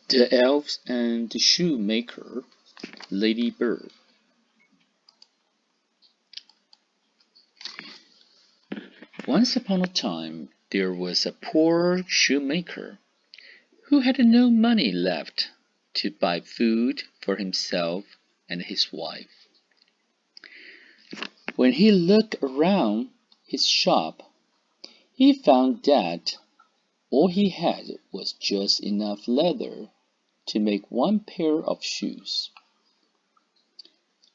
The Elves and the Shoemaker, Lady Bird. Once upon a time there was a poor shoemaker who had no money left to buy food for himself and his wife. When he looked around his shop, he found that all he had was just enough leather to make one pair of shoes.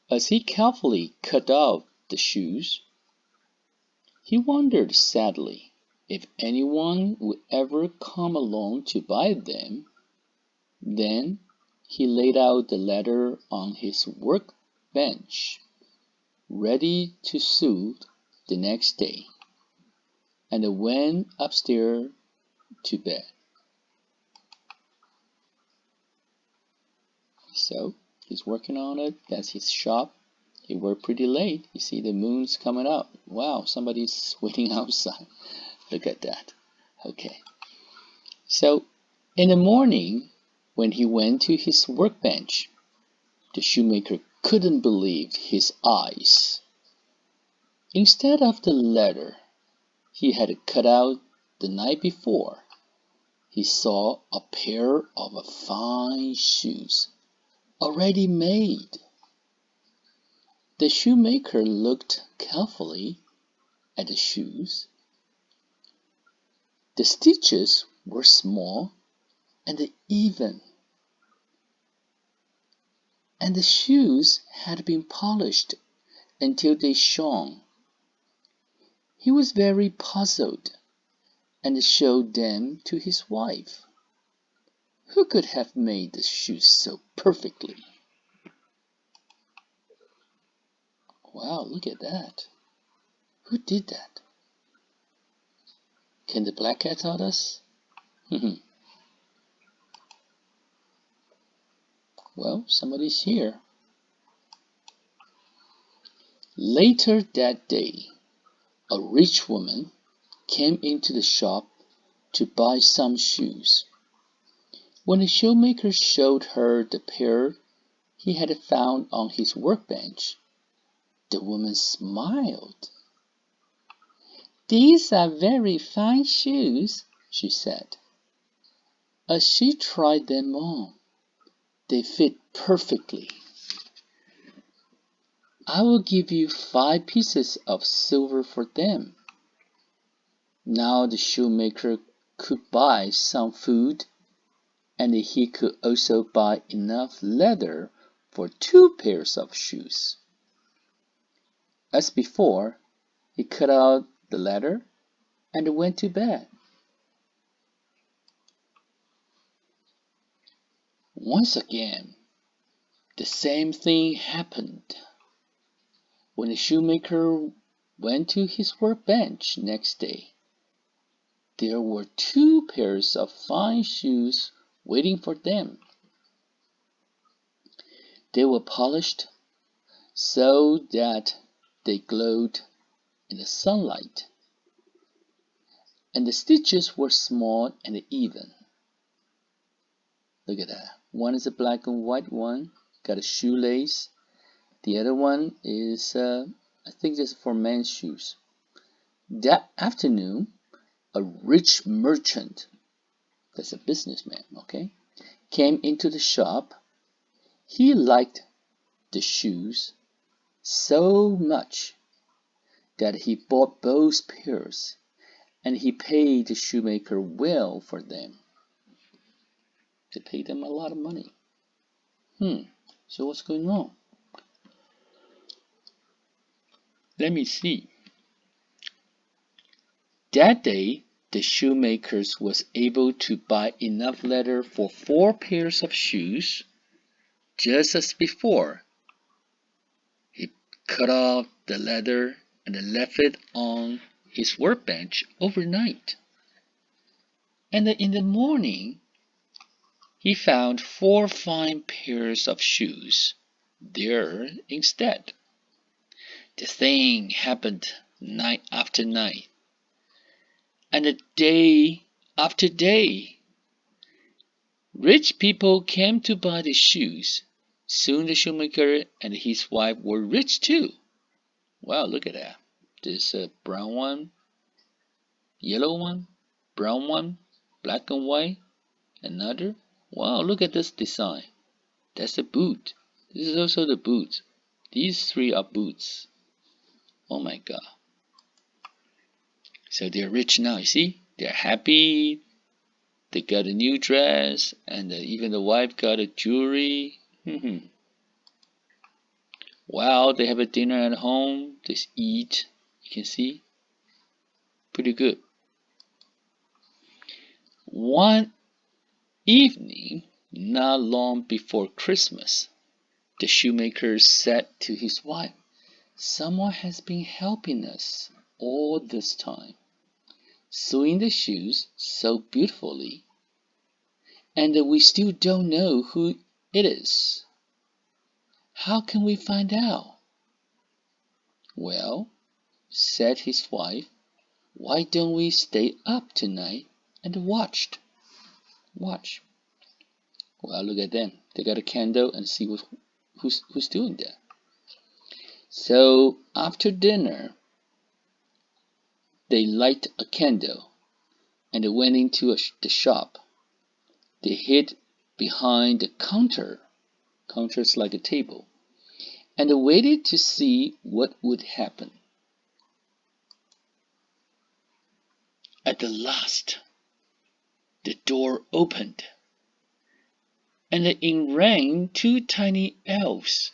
As he carefully cut out the shoes, he wondered sadly if anyone would ever come along to buy them. Then he laid out the leather on his workbench, ready to sew the next day, and went upstairs to bed. So he's working on it. That's his shop. He worked pretty late. You see the moon's coming up. Wow, somebody's waiting outside. Look at that. Okay. So in the morning, when he went to his workbench, the shoemaker couldn't believe his eyes. Instead of the leather he had cut out the night before, he saw a pair of fine shoes, already made. The shoemaker looked carefully at the shoes. The stitches were small and even, and the shoes had been polished until they shone. He was very puzzled and showed them to his wife. Who could have made the shoes so perfectly? Wow, look at that. Who did that? Can the black cat tell us? Well, somebody's here. Later that day, a rich woman came into the shop to buy some shoes. When the shoemaker showed her the pair he had found on his workbench, the woman smiled. "These are very fine shoes," she said. As she tried them on, they fit perfectly. "I will give you 5 pieces of silver for them." Now the shoemaker could buy some food, and he could also buy enough leather for 2 pairs of shoes. As before, he cut out the leather and went to bed. Once again, the same thing happened. When the shoemaker went to his workbench next day, there were 2 pairs of fine shoes waiting for them. They were polished so that they glowed in the sunlight, and the stitches were small and even. Look at that. One is a black and white one, got a shoelace. The other one is, I think this is for men's shoes. That afternoon, a rich merchant, that's a businessman, okay, came into the shop. He liked the shoes so much that he bought both pairs, and he paid the shoemaker well for them. They paid him a lot of money. So what's going on? Let me see. That day, the shoemaker was able to buy enough leather for 4 pairs of shoes, just as before. He cut off the leather and left it on his workbench overnight. And in the morning, he found 4 fine pairs of shoes there instead. The thing happened night after night, and day after day. Rich people came to buy the shoes. Soon the shoemaker and his wife were rich too. Wow, look at that. This brown one, yellow one, brown one, black and white, another. Wow, look at this design. That's a boot. This is also the boot. These three are boots. Oh my god. So they're rich now, you see? They're happy. They got a new dress, and even the wife got a jewelry. Wow, they have a dinner at home. They eat. You can see. Pretty good. One evening, not long before Christmas, the shoemaker said to his wife, "Someone has been helping us all this time, sewing the shoes so beautifully, and we still don't know who it is. How can we find out?" "Well," said his wife, "why don't we stay up tonight and watch?" Well, look at them. They got a candle and see who's doing that. So after dinner, they light a candle and they went into the shop. They hid behind the counter. Counter's like a table. And they waited to see what would happen. At the last, the door opened, and in ran two tiny elves,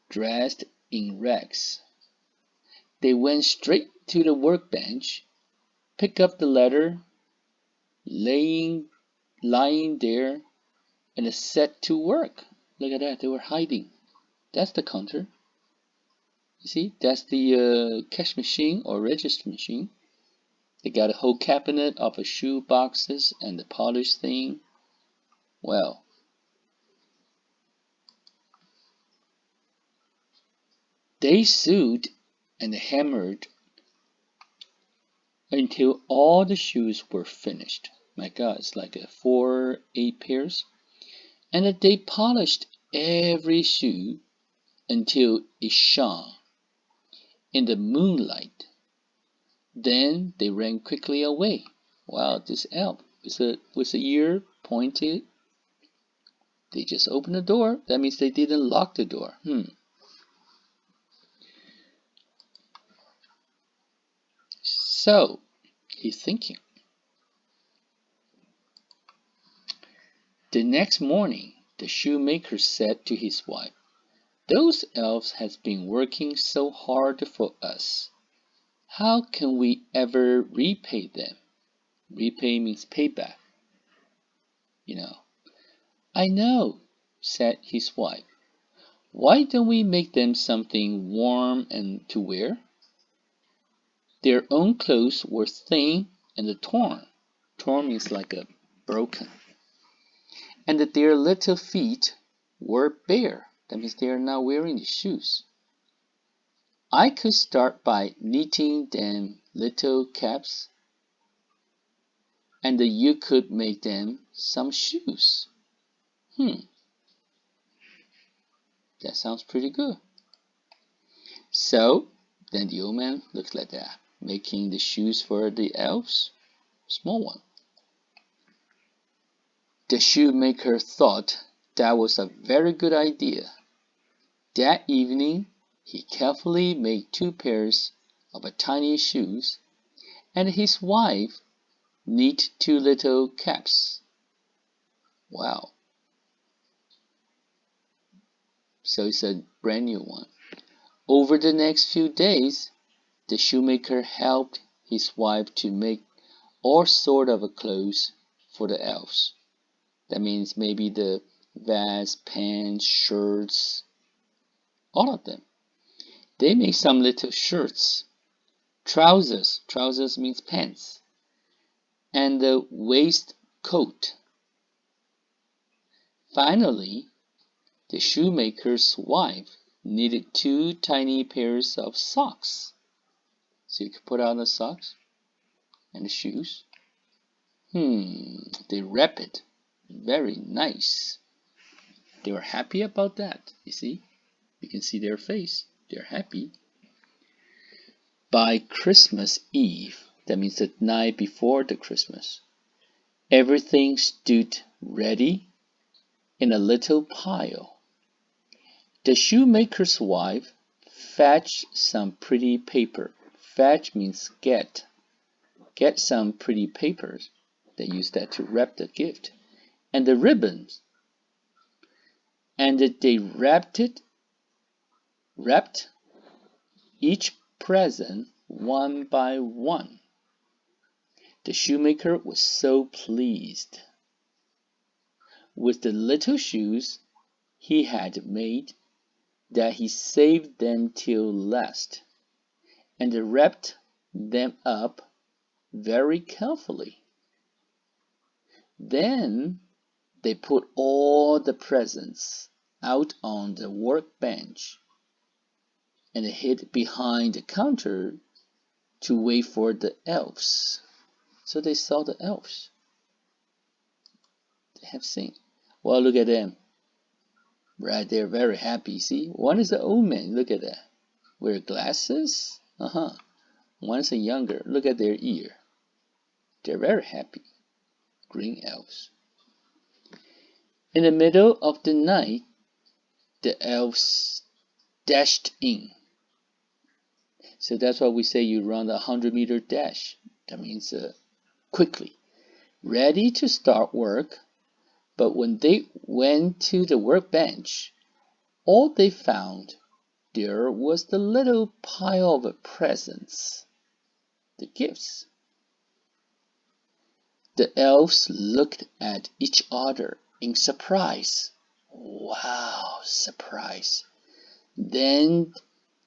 dressed in rags. They went straight to the workbench, picked up the letter lying there, and set to work. Look at that, they were hiding. That's the counter. You see, that's the cash machine or register machine. They got a whole cabinet of shoe boxes and the polish thing. Well, they sewed and hammered until all the shoes were finished. My God, it's like 8 pairs. And they polished every shoe until it shone in the moonlight. Then they ran quickly away. Wow, this elf with the ear pointed. They just opened the door. That means they didn't lock the door. So, he's thinking. The next morning, the shoemaker said to his wife, "Those elves have been working so hard for us. How can we ever repay them?" Repay means payback. "I know," said his wife. "Why don't we make them something warm and to wear?" Their own clothes were thin and torn. Torn means like a broken. And their little feet were bare. That means they are not wearing the shoes. I could start by knitting them little caps, and you could make them some shoes. That sounds pretty good. So then the old man looks like that, making the shoes for the elves, small one. The shoemaker thought that was a very good idea. That evening he carefully made 2 pairs of tiny shoes, and his wife knit 2 little caps. Wow. So it's a brand new one. Over the next few days, the shoemaker helped his wife to make all sort of clothes for the elves. That means maybe the vests, pants, shirts, all of them. They made some little shirts, trousers. Trousers means pants. And the waistcoat. Finally, the shoemaker's wife knitted 2 tiny pairs of socks. So you can put on the socks and the shoes. They wrap it Very nice. They were happy about that. You see? You can see their face. They're happy. By Christmas Eve, that means the night before the Christmas, everything stood ready in a little pile. The shoemaker's wife fetched some pretty paper. Fetch means get. Get some pretty papers. They used that to wrap the gift. And the ribbons. And they wrapped each present one by one. The shoemaker was so pleased with the little shoes he had made that he saved them till last, and wrapped them up very carefully. Then they put all the presents out on the workbench and hid behind the counter to wait for the elves. So they saw the elves. They have seen. Well, look at them. Right, they're very happy. See, one is an old man. Look at that. Wear glasses. One is a younger. Look at their ear. They're very happy. Green elves. In the middle of the night, the elves dashed in. So that's why we say you run a 100-meter dash. That means quickly. Ready to start work. But when they went to the workbench, all they found there was the little pile of presents, the gifts. The elves looked at each other in surprise. Wow, surprise. Then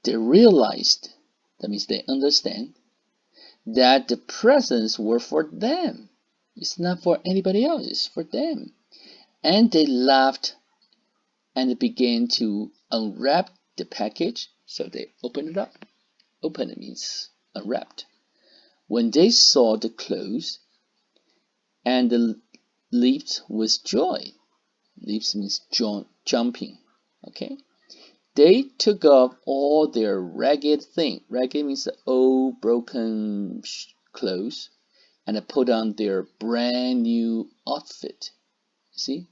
they realized, that means they understand, that the presents were for them. It's not for anybody else, it's for them. And they laughed and began to unwrap the package. So they opened it up. Open it means unwrapped. When they saw the clothes, and the leaped with joy. Leaps means jumping. Okay. They took off all their ragged things. Ragged means the old broken clothes, and put on their brand new outfit. See?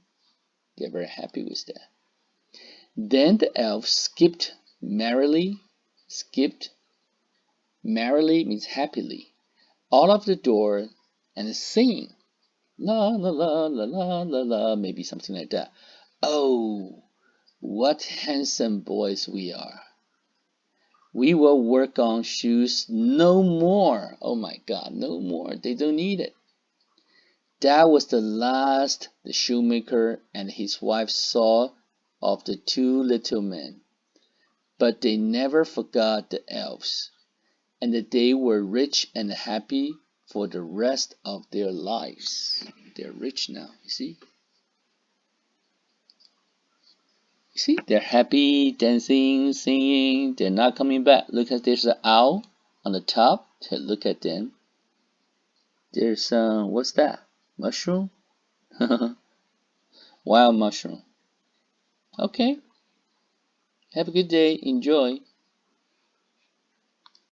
They're very happy with that. Then the elves skipped merrily means happily, out of the door and singing, la la la la la la la, maybe something like that. Oh, what handsome boys we are. We will work on shoes no more. Oh my God, no more. They don't need it. That was the last the shoemaker and his wife saw of the two little men. But they never forgot the elves, and that they were rich and happy for the rest of their lives. They're rich now, you see? You see, they're happy, dancing, singing. They're not coming back. Look at there's an owl on the top. So look at them. There's what's that? Mushroom? Wild mushroom. Okay. Have a good day. Enjoy.